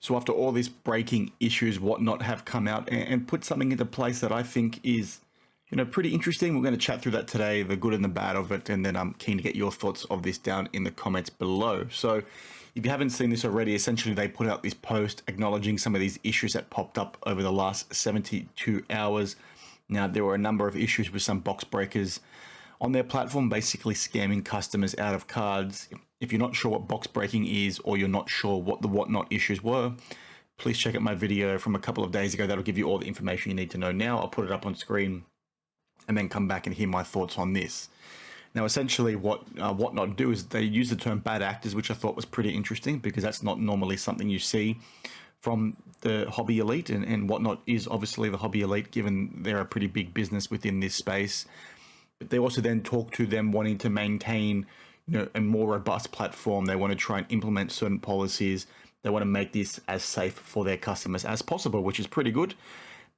So after all these breaking issues, Whatnot have come out and put something into place that I think is, pretty interesting. We're going to chat through that today, the good and the bad of it, and then I'm keen to get your thoughts of this down in the comments below. So if you haven't seen this already, essentially they put out this post acknowledging some of these issues that popped up over the last 72 hours. Now, there were a number of issues with some box breakers on their platform, basically scamming customers out of cards. If you're not sure what box breaking is, or you're not sure what the Whatnot issues were, please check out my video from a couple of days ago. That'll give you all the information you need to know now. I'll put it up on screen and then come back and hear my thoughts on this. Now, essentially what Whatnot do is they use the term bad actors, which I thought was pretty interesting because that's not normally something you see from the hobby elite, and Whatnot is obviously the hobby elite given they're a pretty big business within this space. But they also then talk to them wanting to maintain a more robust platform. They want to try and implement certain policies. They want to make this as safe for their customers as possible, which is pretty good.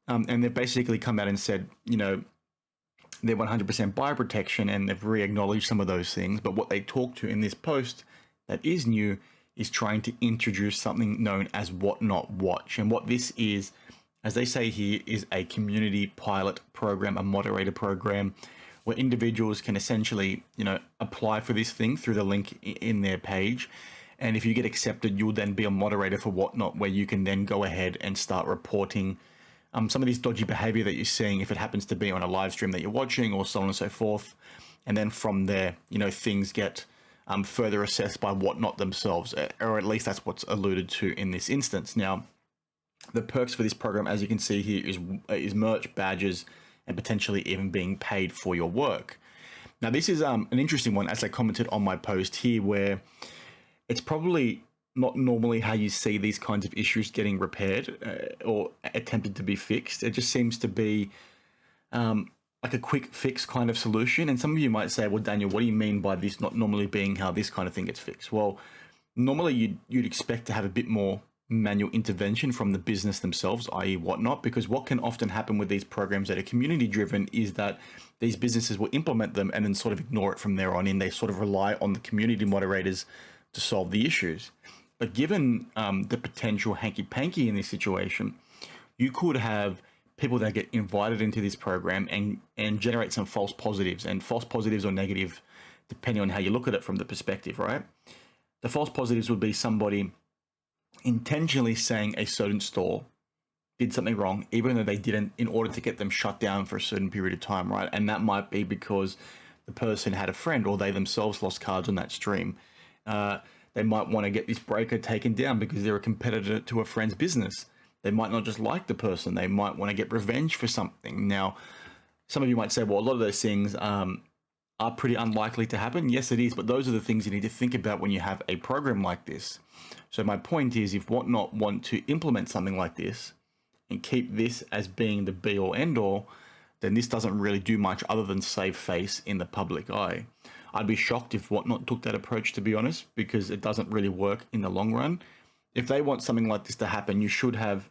And they've basically come out and said, they're 100% buyer protection, and they've re-acknowledged some of those things. But what they talk to in this post that is new is trying to introduce something known as Whatnot Watch. And what this is, as they say here, is a community pilot program, a moderator program, where individuals can essentially, apply for this thing through the link in their page. And if you get accepted, you'll then be a moderator for Whatnot, where you can then go ahead and start reporting some of this dodgy behavior that you're seeing, if it happens to be on a live stream that you're watching, or so on and so forth. And then from there, things get further assessed by Whatnot themselves, or at least that's what's alluded to in this instance. Now, the perks for this program, as you can see here, is merch, badges, and potentially even being paid for your work. Now, this is an interesting one, as I commented on my post here, where it's probably not normally how you see these kinds of issues getting repaired or attempted to be fixed. It just seems to be like a quick fix kind of solution. And some of you might say, well, Daniel, what do you mean by this not normally being how this kind of thing gets fixed? Well, normally you'd expect to have a bit more manual intervention from the business themselves, i.e. Whatnot, because what can often happen with these programs that are community driven is that these businesses will implement them and then sort of ignore it from there on in. They sort of rely on the community moderators to solve the issues. But given the potential hanky-panky in this situation, you could have people that get invited into this program and generate some false positives, and false positives or negative, depending on how you look at it from the perspective, right? The false positives would be somebody intentionally saying a certain store did something wrong, even though they didn't, in order to get them shut down for a certain period of time, right? And that might be because the person had a friend, or they themselves lost cards on that stream. They might want to get this breaker taken down because they're a competitor to a friend's business. They might not just like the person. They might want to get revenge for something. Now, some of you might say, well, a lot of those things are pretty unlikely to happen. Yes, it is, but those are the things you need to think about when you have a program like this. So my point is, if Whatnot want to implement something like this and keep this as being the be all end all, then this doesn't really do much other than save face in the public eye. I'd be shocked if Whatnot took that approach, to be honest, because it doesn't really work in the long run. If they want something like this to happen, you should have,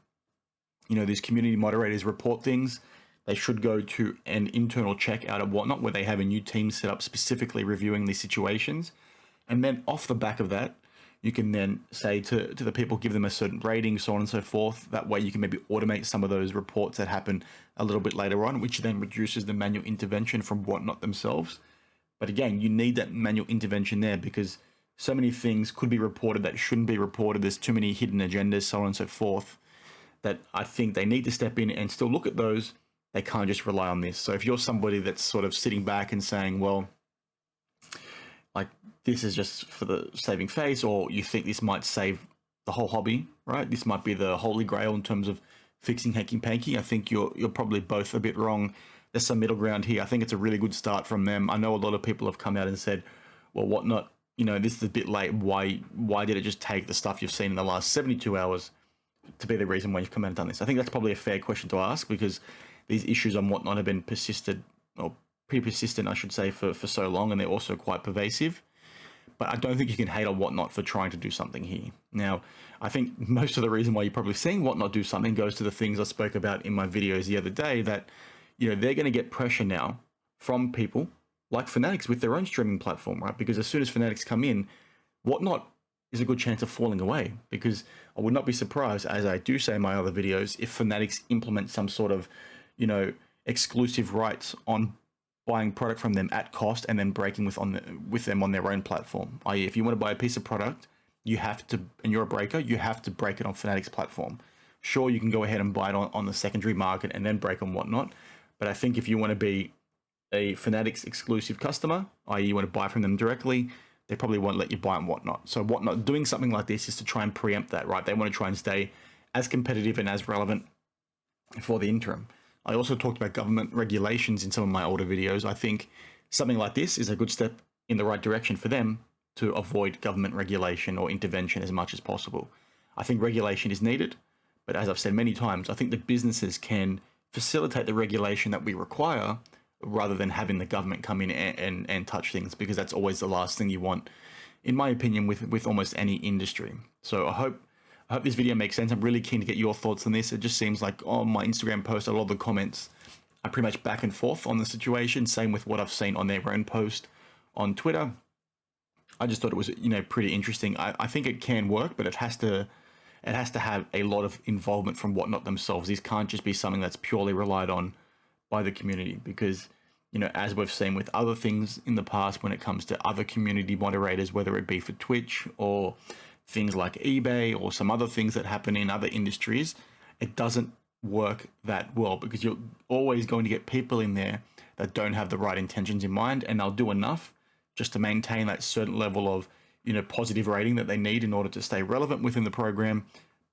these community moderators report things. They should go to an internal check out of Whatnot, where they have a new team set up specifically reviewing these situations. And then off the back of that, you can then say to the people, give them a certain rating, so on and so forth. That way you can maybe automate some of those reports that happen a little bit later on, which then reduces the manual intervention from Whatnot themselves. But again, you need that manual intervention there because so many things could be reported that shouldn't be reported. There's too many hidden agendas, so on and so forth, that I think they need to step in and still look at those. They can't just rely on this. So if you're somebody that's sort of sitting back and saying, well, like this is just for the saving face, or you think this might save the whole hobby, right? This might be the holy grail in terms of fixing hanky-panky. I think you're probably both a bit wrong. There's some middle ground here. I think it's a really good start from them. I know a lot of people have come out and said, well, Whatnot, this is a bit late. Why did it just take the stuff you've seen in the last 72 hours to be the reason why you've come out and done this? I think that's probably a fair question to ask because these issues on Whatnot have been pretty persistent, I should say, for so long, and they're also quite pervasive. But I don't think you can hate on Whatnot for trying to do something here. Now, I think most of the reason why you're probably seeing Whatnot do something goes to the things I spoke about in my videos the other day, that they're going to get pressure now from people like Fanatics with their own streaming platform, right? Because as soon as Fanatics come in, Whatnot is a good chance of falling away, because I would not be surprised, as I do say in my other videos, if Fanatics implement some sort of, exclusive rights on buying product from them at cost and then breaking with them on their own platform. I.e., if you want to buy a piece of product, you have to, and you're a breaker, you have to break it on Fanatics platform. Sure, you can go ahead and buy it on the secondary market and then break and whatnot, but I think if you want to be a Fanatics exclusive customer, i.e., you want to buy from them directly, they probably won't let you buy and whatnot. So whatnot doing something like this is to try and preempt that, right? They want to try and stay as competitive and as relevant for the interim. I also talked about government regulations in some of my older videos. I think something like this is a good step in the right direction for them to avoid government regulation or intervention as much as possible. I think regulation is needed, but as I've said many times, I think the businesses can facilitate the regulation that we require rather than having the government come in and touch things, because that's always the last thing you want, in my opinion, with almost any industry. So I hope this video makes sense. I'm really keen to get your thoughts on this. It just seems like on my Instagram post, a lot of the comments are pretty much back and forth on the situation. Same with what I've seen on their own post on Twitter. I just thought it was, pretty interesting. I think it can work, but it has to have a lot of involvement from Whatnot themselves. This can't just be something that's purely relied on by the community, because, as we've seen with other things in the past when it comes to other community moderators, whether it be for Twitch or things like eBay or some other things that happen in other industries, it doesn't work that well, because you're always going to get people in there that don't have the right intentions in mind, and they'll do enough just to maintain that certain level of, positive rating that they need in order to stay relevant within the program,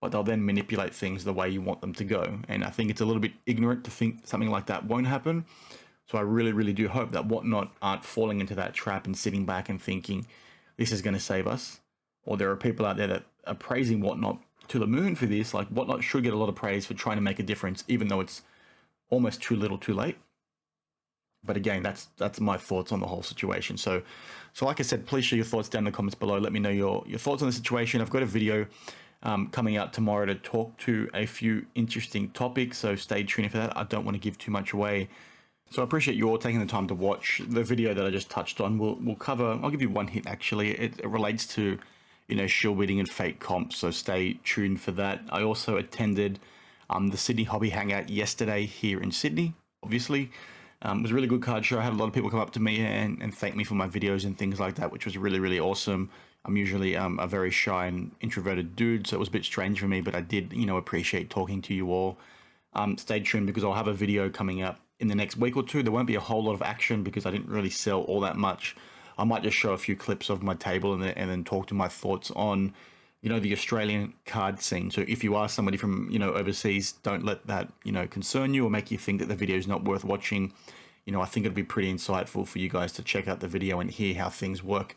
but they'll then manipulate things the way you want them to go. And I think it's a little bit ignorant to think something like that won't happen. So I really, really do hope that Whatnot aren't falling into that trap and sitting back and thinking this is going to save us. Or there are people out there that are praising Whatnot to the moon for this. Like, Whatnot should get a lot of praise for trying to make a difference, even though it's almost too little too late. But again, that's my thoughts on the whole situation. So like I said, please share your thoughts down in the comments below. Let me know your thoughts on the situation. I've got a video coming out tomorrow to talk to a few interesting topics, so stay tuned for that. I don't want to give too much away. So I appreciate you all taking the time to watch the video that I just touched on. We'll cover, I'll give you one hint actually. It relates to, shield bidding and fake comps, so stay tuned for that. I also attended the Sydney Hobby Hangout yesterday here in Sydney, obviously. It was a really good card show. I had a lot of people come up to me and thank me for my videos and things like that, which was really, really awesome. I'm usually a very shy and introverted dude, so it was a bit strange for me, but I did, appreciate talking to you all. Stay tuned, because I'll have a video coming up in the next week or two. There won't be a whole lot of action because I didn't really sell all that much. I might just show a few clips of my table and then talk to my thoughts on, the Australian card scene. So if you are somebody from, overseas, don't let that, concern you or make you think that the video is not worth watching. I think it'd be pretty insightful for you guys to check out the video and hear how things work,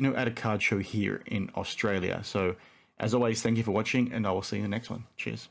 at a card show here in Australia. So as always, thank you for watching, and I will see you in the next one. Cheers.